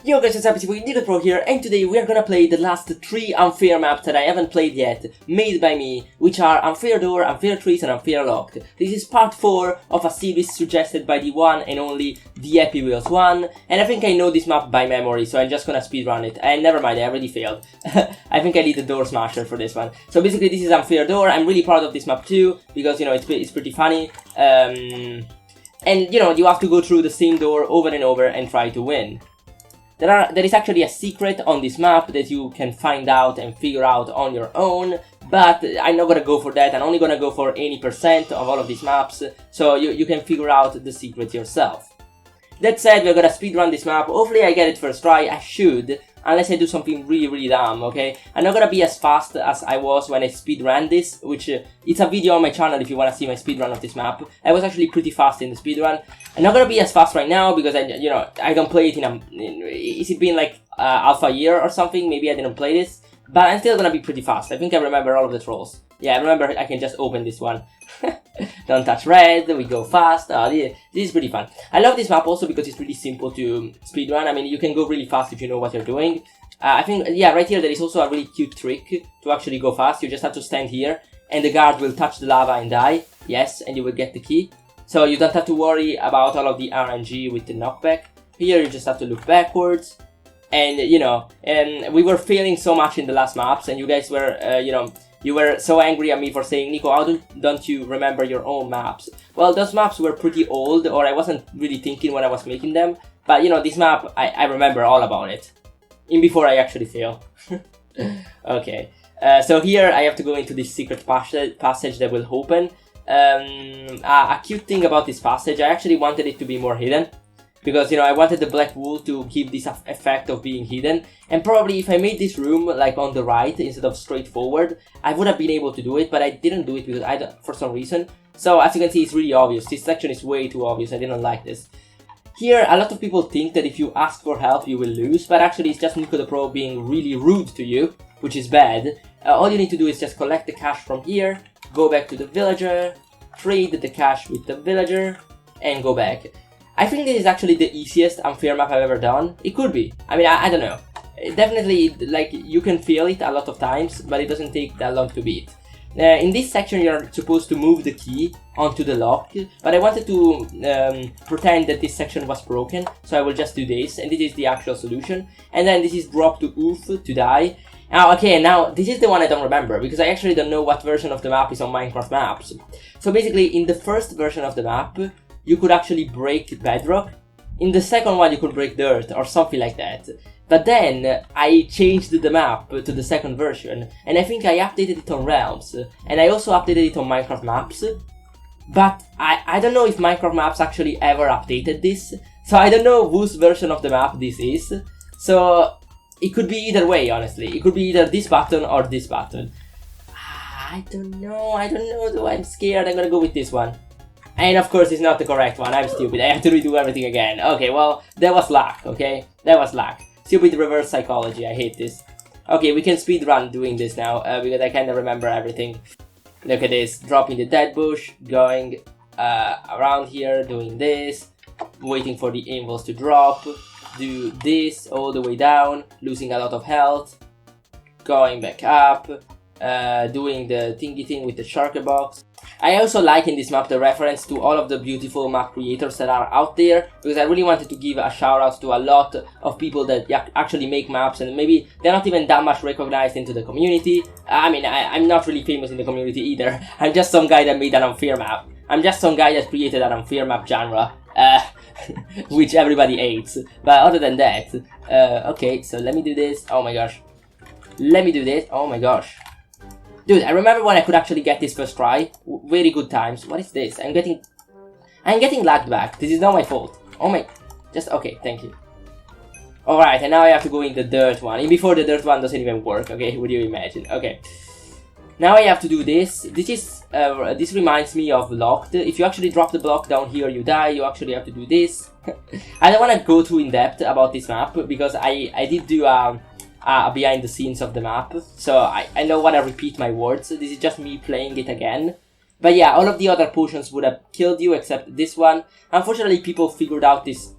Yo guys, what's up, it's NicoPro here, and today we are gonna play the last 3 unfair maps that I haven't played yet, made by me, which are Unfair Door, Unfair Trees, and Unfair Locked. This is part 4 of a series suggested by the one and only The Happy Wheels 1, and I think I know this map by memory, so I'm just gonna speedrun it. And never mind, I already failed. I think I need the Door Smasher for this one. So basically this is Unfair Door. I'm really proud of this map too, because you know, it's pretty funny. And you know, you have to go through the same door over and over and try to win. There is actually a secret on this map that you can find out and figure out on your own, but I'm not gonna go for that. I'm only gonna go for 80% of all of these maps, so you can figure out the secret yourself. That said, we're gonna speedrun this map. Hopefully I get it first try. I should, unless I do something really dumb, okay? I'm not gonna be as fast as I was when I speedran this, which it's a video on my channel if you wanna see my speedrun of this map. I was actually pretty fast in the speedrun. I'm not gonna be as fast right now because I don't play it is it been like alpha year or something? Maybe I didn't play this, but I'm still gonna be pretty fast. I think I remember all of the trolls. Yeah, I remember I can just open this one. Don't touch red, we go fast. This is pretty fun. I love this map also because it's really simple to speedrun. I mean, you can go really fast if you know what you're doing. I think, yeah, right here there is also a really cute trick to actually go fast. You just have to stand here and the guard will touch the lava and die. Yes, and you will get the key. So you don't have to worry about all of the RNG with the knockback. Here you just have to look backwards. And, you know, we were failing so much in the last maps and you guys were, you were so angry at me for saying, Nico, how don't you remember your own maps? Well, those maps were pretty old, or I wasn't really thinking when I was making them. But, you know, this map, I remember all about it. Even before I actually fail. Okay. So here I have to go into this secret passage that will open. A cute thing about this passage, I actually wanted it to be more hidden. Because, you know, I wanted the black wool to give this effect of being hidden. And probably if I made this room, like, on the right instead of straight forward, I would have been able to do it, but I didn't do it because for some reason. So, as you can see, it's really obvious. This section is way too obvious. I didn't like this. Here, a lot of people think that if you ask for help, you will lose. But actually, it's just NicoThePro being really rude to you, which is bad. All you need to do is just collect the cash from here, go back to the villager, trade the cash with the villager, and go back. I think this is actually the easiest unfair map I've ever done. It could be. I mean, I don't know. Definitely, like, you can feel it a lot of times, but it doesn't take that long to beat. In this section, you're supposed to move the key onto the lock, but I wanted to pretend that this section was broken, so I will just do this, and this is the actual solution. And then this is drop to oof to die. Now, okay, now, this is the one I don't remember, because I actually don't know what version of the map is on Minecraft Maps. So basically, in the first version of the map, you could actually break bedrock. In the second one you could break dirt or something like that. But then I changed the map to the second version and I think I updated it on Realms and I also updated it on Minecraft Maps. But I don't know if Minecraft Maps actually ever updated this. So I don't know whose version of the map this is. So it could be either way, honestly. It could be either this button or this button. I don't know though, I'm scared. I'm gonna go with this one. And of course it's not the correct one, I'm stupid, I have to redo everything again. Okay, well, that was luck, okay? That was luck. Stupid reverse psychology, I hate this. Okay, we can speedrun doing this now, because I kinda remember everything. Look at this, dropping the dead bush, going around here, doing this, waiting for the invols to drop, do this all the way down, losing a lot of health, going back up, doing the thingy thing with the shulker box. I also like in this map the reference to all of the beautiful map creators that are out there, because I really wanted to give a shout out to a lot of people that actually make maps and maybe they're not even that much recognized into the community. I mean, I'm not really famous in the community either. I'm just some guy that made an unfair map. I'm just some guy that created an unfair map genre, which everybody hates. But other than that, okay, so let me do this. Oh my gosh. Let me do this. Oh my gosh. Dude, I remember when I could actually get this first try. Very good times. What is this? I'm getting lagged back. This is not my fault. Oh my... okay, thank you. Alright, and now I have to go in the dirt one. And before the dirt one doesn't even work, okay? Would you imagine? Okay. Now I have to do this. This reminds me of Locked. If you actually drop the block down here, you die. You actually have to do this. I don't want to go too in depth about this map, because I did do behind the scenes of the map, so I don't want to repeat my words. This is just me playing it again. But yeah, all of the other potions would have killed you except this one. Unfortunately, people figured out this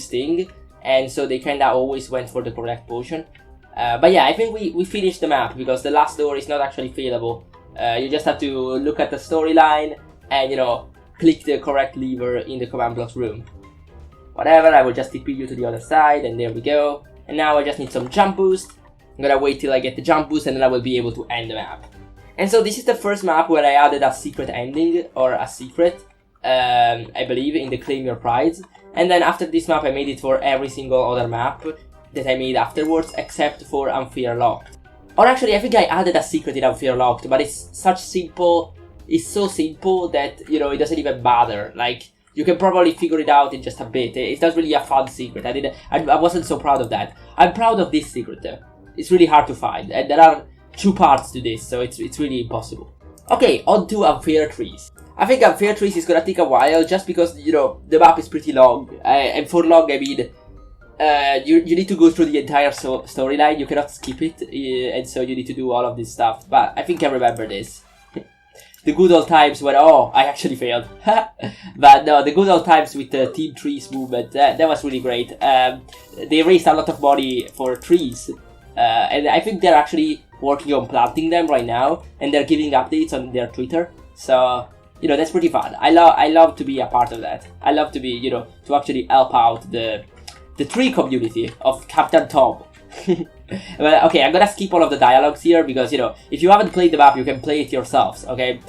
thing, and so they kinda always went for the correct potion. But yeah, I think we finished the map because the last door is not actually failable. You just have to look at the storyline and, you know, click the correct lever in the command blocks room. Whatever, I will just TP you to the other side, and there we go. And now I just need some jump boost. I'm gonna wait till I get the jump boost, and then I will be able to end the map. And so this is the first map where I added a secret ending, or a secret, I believe, in the Claim Your Prize. And then after this map I made it for every single other map that I made afterwards, except for Unfair Locked. Or actually, I think I added a secret in Unfair Locked, but it's so simple that, you know, it doesn't even bother. Like, you can probably figure it out in just a bit. It's not really a fun secret. I wasn't so proud of that. I'm proud of this secret though. It's really hard to find, and there are 2 parts to this, so it's really impossible. Okay, on to Unfair Trees. I think Unfair Trees is gonna take a while, just because, you know, the map is pretty long. And for long, I mean, you need to go through the entire storyline. You cannot skip it, and so you need to do all of this stuff. But I think I remember this. The good old times when, oh, I actually failed. But no, the good old times with the Team Trees movement, that was really great. They raised a lot of money for trees, and I think they're actually working on planting them right now, and they're giving updates on their Twitter. So, you know, that's pretty fun. I love to be a part of that. I love to be, you know, to actually help out the tree community of Captain Tom. Well, okay, I'm gonna skip all of the dialogues here because, you know, if you haven't played the map, you can play it yourselves, okay?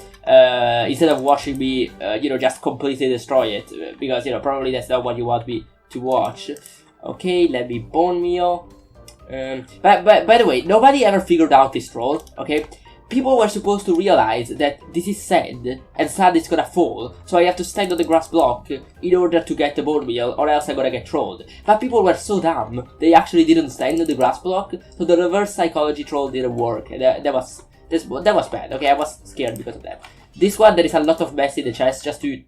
Instead of watching me, you know, just completely destroy it, because, you know, probably that's not what you want me to watch. Okay, let me bone meal. But by the way, nobody ever figured out this troll, okay? People were supposed to realize that this is sand, and sand is gonna fall, so I have to stand on the grass block in order to get the bone meal, or else I'm gonna get trolled. But people were so dumb, they actually didn't stand on the grass block, so the reverse psychology troll didn't work. That was bad, okay? I was scared because of that. This one, there is a lot of mess in the chest, just to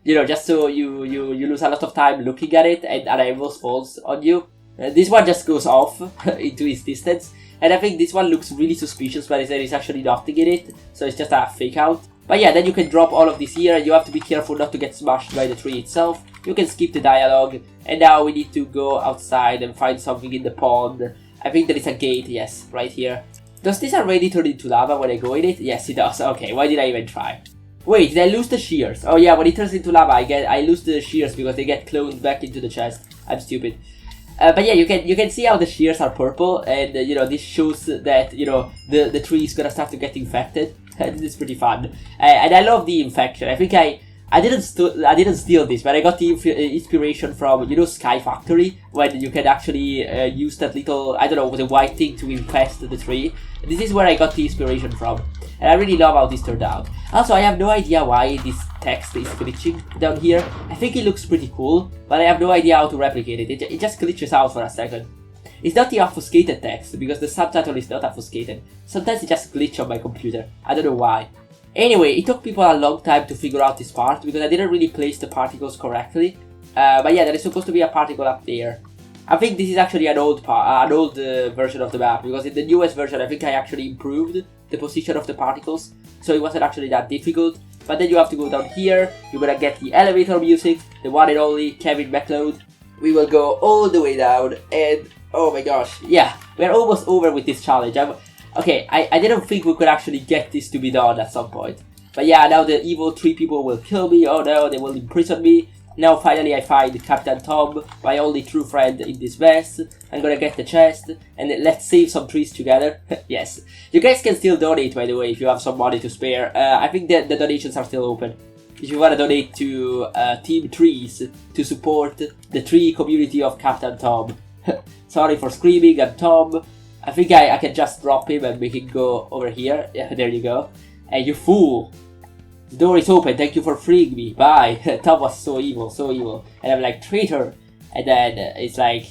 you know, just so you lose a lot of time looking at it, and an evil falls on you. This one just goes off into its distance. And I think this one looks really suspicious, but there is actually nothing in it, so it's just a fake out. But yeah, then you can drop all of this here, and you have to be careful not to get smashed by the tree itself. You can skip the dialogue, and now we need to go outside and find something in the pond. I think there is a gate, yes, right here. Does this already turn into lava when I go in it? Yes, it does. Okay, why did I even try? Wait, did I lose the shears? Oh yeah, when it turns into lava, I lose the shears because they get cloned back into the chest. I'm stupid. But yeah, you can see how the shears are purple, and you know, this shows that, you know, the tree is gonna start to get infected. This is pretty fun, and I love the infection. I think I didn't steal this, but I got the inspiration from, you know, Sky Factory, when you can actually use that little, I don't know, the white thing to infest the tree. This is where I got the inspiration from, and I really love how this turned out. Also, I have no idea why this text is glitching down here. I think it looks pretty cool, but I have no idea how to replicate it. It just glitches out for a second. It's not the obfuscated text, because the subtitle is not obfuscated. Sometimes it just glitches on my computer. I don't know why. Anyway, it took people a long time to figure out this part, because I didn't really place the particles correctly. But yeah, there is supposed to be a particle up there. I think this is actually an old version of the map, because in the newest version I think I actually improved the position of the particles, so it wasn't actually that difficult. But then you have to go down here, you're gonna get the elevator music, the one and only Kevin MacLeod. We will go all the way down, and oh my gosh, yeah, we're almost over with this challenge. Okay, I didn't think we could actually get this to be done at some point. But yeah, now the evil tree people will kill me, oh no, they will imprison me. Now finally I find Captain Tom, my only true friend in this mess. I'm gonna get the chest, and let's save some trees together. Yes. You guys can still donate, by the way, if you have some money to spare. I think that the donations are still open. If you wanna donate to Team Trees to support the tree community of Captain Tom. Sorry for screaming, I'm Tom. I think I can just drop him and make him go over here. Yeah, there you go. And you fool! The door is open, thank you for freeing me, bye. Tom was so evil, so evil. And I'm like, traitor! And then it's like,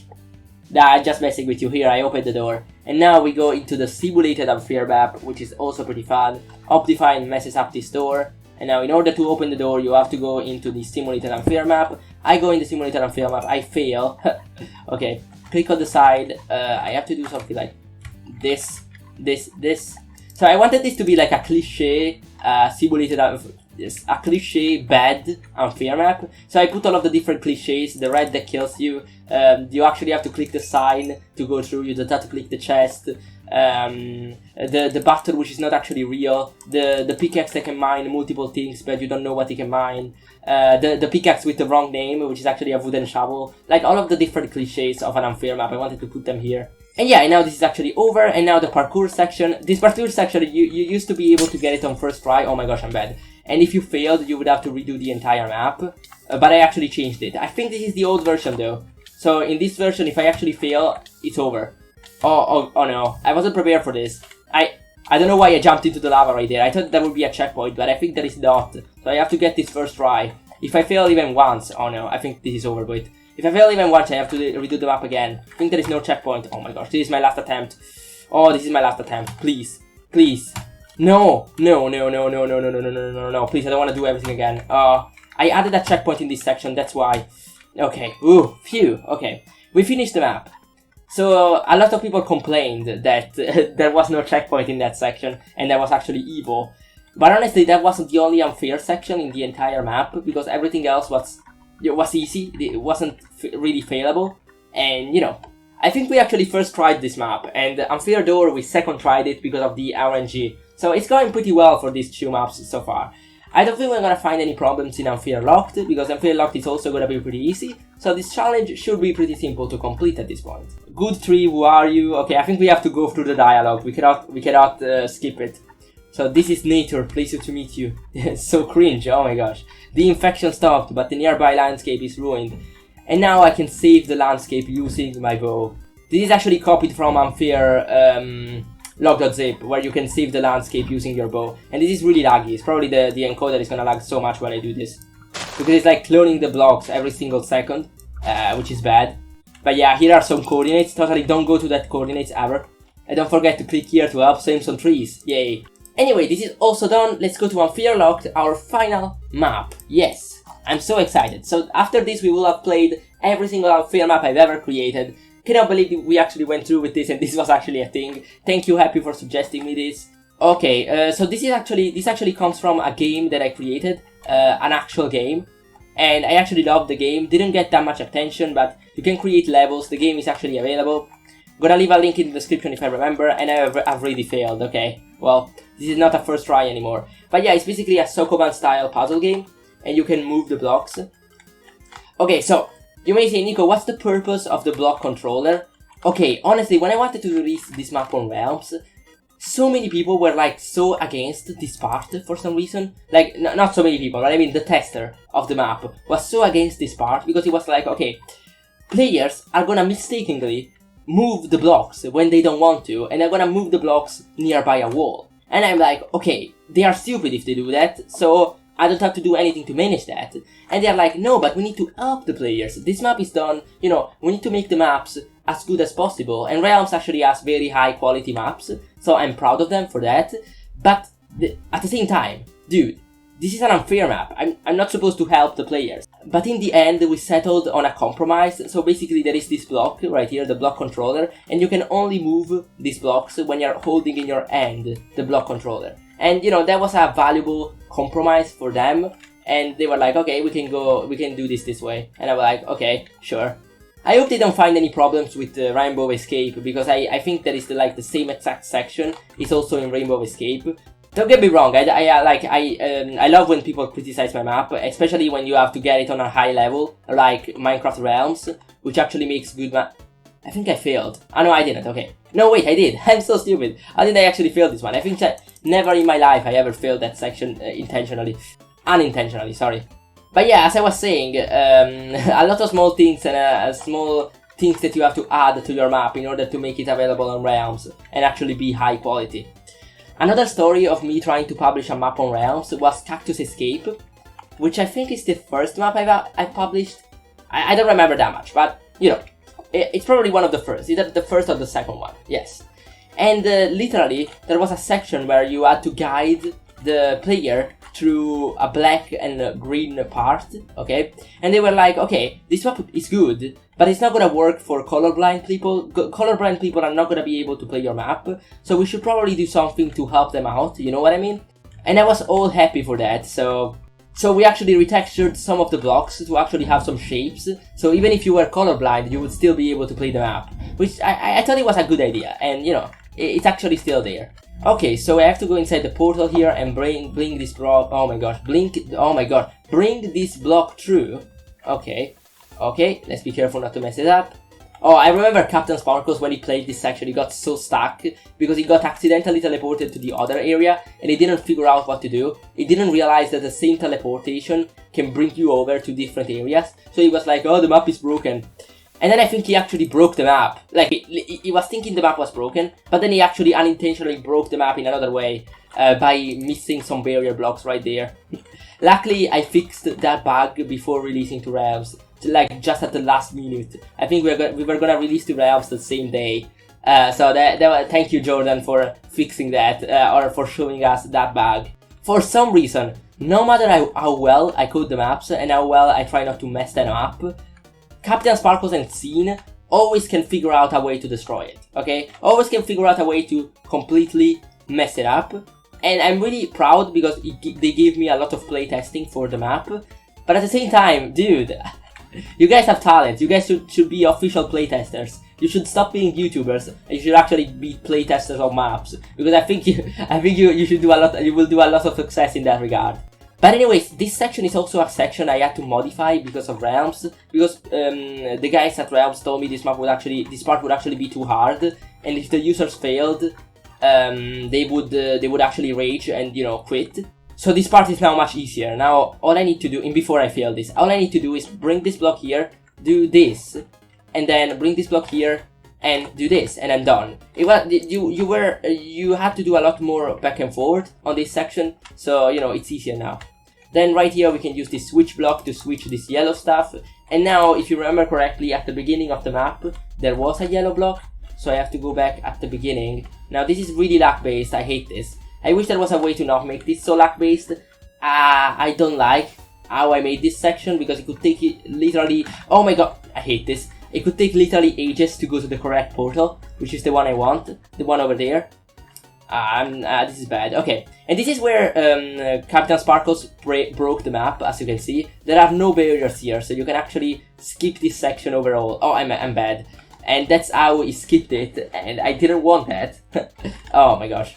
nah, I'm just messing with you. Here, I opened the door. And now we go into the simulated unfair map, which is also pretty fun. Optifine messes up this door. And now in order to open the door, you have to go into the simulated unfair map. I go in the simulated unfair map, I fail. Okay, click on the side. I have to do something like this. So I wanted this to be like a cliche simulated a cliche bad unfair map. So I put all of the different cliches. The red that kills you. You actually have to click the sign to go through. You don't have to click the chest. The battle which is not actually real. The pickaxe that can mine multiple things, but you don't know what it can mine. The pickaxe with the wrong name, which is actually a wooden shovel. Like all of the different cliches of an unfair map. I wanted to put them here. And yeah, now this is actually over, and now the parkour section. This parkour section, you used to be able to get it on first try. Oh my gosh, I'm bad. And if you failed, you would have to redo the entire map. But I actually changed it. I think this is the old version though. So in this version, if I actually fail, it's over. Oh no, I wasn't prepared for this. I don't know why I jumped into the lava right there. I thought that would be a checkpoint, but I think that is not. So I have to get this first try. If I fail even once, oh no, I think this is over, but if I fail even once, I have to redo the map again. I think there is no checkpoint. Oh my gosh, this is my last attempt. Oh, this is my last attempt. Please. Please. No. No. Please, I don't want to do everything again. I added a checkpoint in this section, that's why. Okay. Ooh, phew. Okay. We finished the map. So, a lot of people complained that there was no checkpoint in that section, and that was actually evil. But honestly, that wasn't the only unfair section in the entire map, because everything else was easy. It wasn't really failable. And, you know, I think we actually first tried this map, and Unfair Door, we second tried it because of the RNG. So it's going pretty well for these two maps so far. I don't think we're gonna find any problems in Unfair Locked, because Unfair Locked is also gonna be pretty easy. So this challenge should be pretty simple to complete at this point. Good tree, who are you? Okay, I think we have to go through the dialogue. We cannot skip it. So this is nature, pleased to meet you. So cringe, oh my gosh. The infection stopped, but the nearby landscape is ruined. And now I can save the landscape using my bow. This is actually copied from Unfair log.zip, where you can save the landscape using your bow. And this is really laggy. It's probably the encoder is gonna lag so much when I do this. Because it's like cloning the blocks every single second, which is bad. But yeah, here are some coordinates. Totally don't go to that coordinates ever. And don't forget to click here to help save some trees. Yay. Anyway, this is also done. Let's go to Unfair Locked, our final map. Yes, I'm so excited. So after this, we will have played every single Unfair map I've ever created. Cannot believe we actually went through with this, and this was actually a thing. Thank you, Happy, for suggesting me this. Okay, so this actually comes from a game that I created, an actual game. And I actually loved the game. Didn't get that much attention, but you can create levels. The game is actually available. Gonna leave a link in the description if I remember, and I've really failed, okay? Well, this is not a first try anymore. But yeah, it's basically a Sokoban style puzzle game, and you can move the blocks. Okay, so, you may say, Nico, what's the purpose of the block controller? Okay, honestly, when I wanted to release this map on Realms, so many people were like so against this part for some reason. Like, not so many people, but I mean the tester of the map was so against this part, because he was like, okay, players are gonna mistakenly move the blocks when they don't want to, and they're gonna move the blocks nearby a wall. And I'm like, okay, they are stupid if they do that, so I don't have to do anything to manage that. And they're like, no, but we need to help the players. This map is done, you know, we need to make the maps as good as possible. And Realms actually has very high quality maps, so I'm proud of them for that. But at the same time, dude, this is an unfair map. I'm not supposed to help the players. But in the end, we settled on a compromise. So basically there is this block right here, the block controller, and you can only move these blocks when you're holding in your hand the block controller. And you know, that was a valuable compromise for them. And they were like, okay, we can do this way. And I was like, okay, sure. I hope they don't find any problems with Rainbow Escape, because I think that is the same exact section. It's also in Rainbow Escape. Don't get me wrong, I love when people criticize my map, especially when you have to get it on a high level, like Minecraft Realms, which actually makes good map. I think I failed. Oh no, I didn't, okay. No, wait, I did. I'm so stupid. How did I actually fail this one? I think that never in my life I ever failed that section intentionally. Unintentionally, sorry. But yeah, as I was saying, a lot of small things and small things that you have to add to your map in order to make it available on Realms and actually be high quality. Another story of me trying to publish a map on Realms was Cactus Escape, which I think is the first map I've published. I don't remember that much, but you know, it's probably one of the first, either the first or the second one, yes. And literally, there was a section where you had to guide the player through a black and a green part, okay? And they were like, okay, this map is good, but it's not gonna work for colorblind people. Colorblind people are not gonna be able to play your map, so we should probably do something to help them out, you know what I mean? and I was all happy for that. So we actually retextured some of the blocks to actually have some shapes, so even if you were colorblind, you would still be able to play the map, which I thought it was a good idea, and you know, it's actually still there. Okay, so I have to go inside the portal here and bring this block. Oh my gosh, bring this block through. Okay, let's be careful not to mess it up. Oh, I remember Captain Sparklez, when he played this section, he got so stuck because he got accidentally teleported to the other area and he didn't figure out what to do. He didn't realize that the same teleportation can bring you over to different areas. So he was like, oh, the map is broken. And then I think he actually broke the map. Like, he was thinking the map was broken, but then he actually unintentionally broke the map in another way by missing some barrier blocks right there. Luckily, I fixed that bug before releasing to Realms. Like just at the last minute. I think we were gonna release the Realms the same day. So thank you, Jordan, for fixing that, or for showing us that bug. For some reason, no matter how well I code the maps and how well I try not to mess them up, Captain Sparklez and Scene always can figure out a way to destroy it, okay? Always can figure out a way to completely mess it up. And I'm really proud because they gave me a lot of playtesting for the map. But at the same time, dude, you guys have talent. You guys should be official playtesters. You should stop being YouTubers and you should actually be playtesters of maps, because I think you should do a lot. You will do a lot of success in that regard. But anyways, this section is also a section I had to modify because of Realms, because the guys at Realms told me this part would actually be too hard, and if the users failed, they would actually rage and, you know, quit. So this part is now much easier. Now all I need to do, and before I fail this, all I need to do is bring this block here, do this, and then bring this block here and do this, and I'm done. You had to do a lot more back and forth on this section, so you know, it's easier now. Then right here we can use this switch block to switch this yellow stuff. And now, if you remember correctly, at the beginning of the map there was a yellow block, so I have to go back at the beginning. Now this is really lag based. I hate this. I wish there was a way to not make this so lag-based. I don't like how I made this section, because it could take it literally... Oh my god, I hate this. It could take literally ages to go to the correct portal, which is the one I want. The one over there. This is bad. Okay, and this is where Captain Sparklez broke the map, as you can see. There are no barriers here, so you can actually skip this section overall. Oh, I'm bad. And that's how he skipped it, and I didn't want that. Oh my gosh.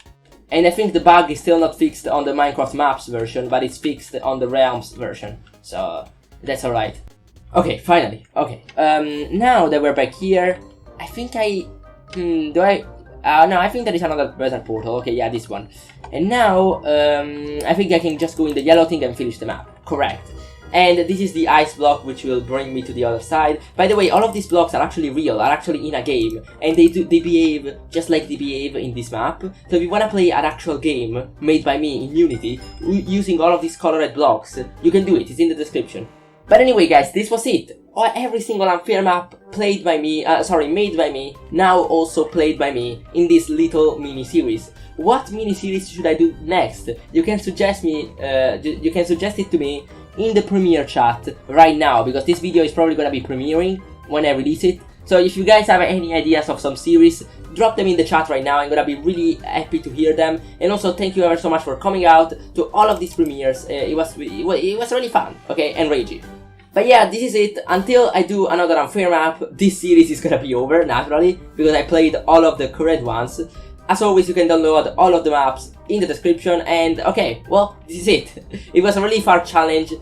And I think the bug is still not fixed on the Minecraft Maps version, but it's fixed on the Realms version. So that's alright. Okay, finally. Okay. Now that we're back here, I think no, I think there is another better portal. Okay, yeah, this one. And now, I think I can just go in the yellow thing and finish the map. Correct. And this is the ice block, which will bring me to the other side. By the way, all of these blocks are actually real, are actually in a game, and they behave just like they behave in this map. So if you wanna play an actual game made by me in Unity, using all of these colored blocks, you can do it, it's in the description. But anyway guys, this was it. Every single unfair map made by me, now also played by me in this little mini-series. What mini-series should I do next? You can suggest it to me in the premiere chat right now, because this video is probably gonna be premiering when I release it. So if you guys have any ideas of some series, drop them in the chat right now. I'm gonna be really happy to hear them. And also thank you ever so much for coming out to all of these premieres. It was really fun, okay, and ragey. But yeah, this is it. Until I do another unfair map, this series is gonna be over, naturally, because I played all of the current ones. As always, you can download all of the maps in the description, and okay, well, this is it. It was a really fun challenge.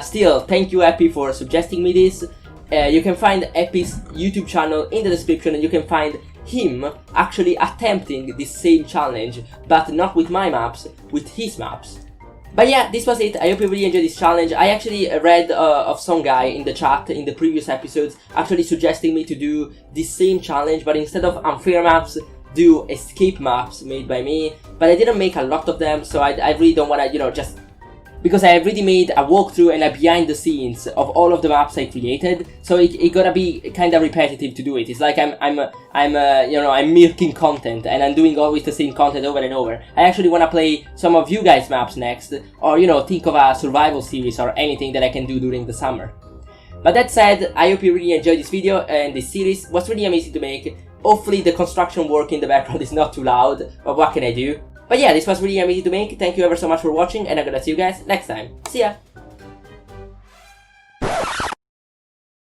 Still, thank you Epi for suggesting me this. You can find Epi's YouTube channel in the description, and you can find him actually attempting this same challenge, but not with my maps, with his maps. But yeah, this was it. I hope you really enjoyed this challenge. I actually read of some guy in the chat in the previous episodes actually suggesting me to do this same challenge, but instead of unfair maps, do escape maps made by me. But I didn't make a lot of them, so I really don't want to, you know, just... Because I already made a walkthrough and a behind the scenes of all of the maps I created, so it gotta be kind of repetitive to do it. It's like I'm milking content, and I'm doing always the same content over and over. I actually want to play some of you guys' maps next, or you know, think of a survival series or anything that I can do during the summer. But that said, I hope you really enjoyed this video, and this series was really amazing to make. Hopefully the construction work in the background is not too loud, but what can I do? But yeah, this was really amazing to make. Thank you ever so much for watching, and I'm gonna see you guys next time. See ya!